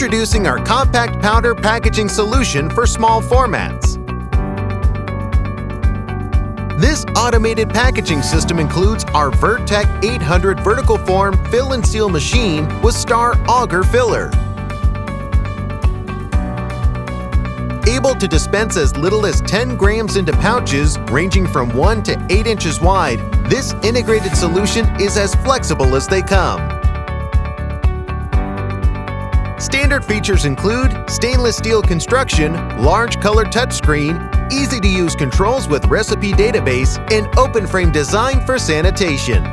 Introducing our compact powder packaging solution for small formats. This automated packaging system includes our VerTek 800 vertical form fill and seal machine with Star Auger filler. Able to dispense as little as 10 grams into pouches ranging from 1 to 8 inches wide, this integrated solution is as flexible as they come. Standard features include stainless steel construction, large color touchscreen, easy-to-use controls with recipe database, and open frame design for sanitation.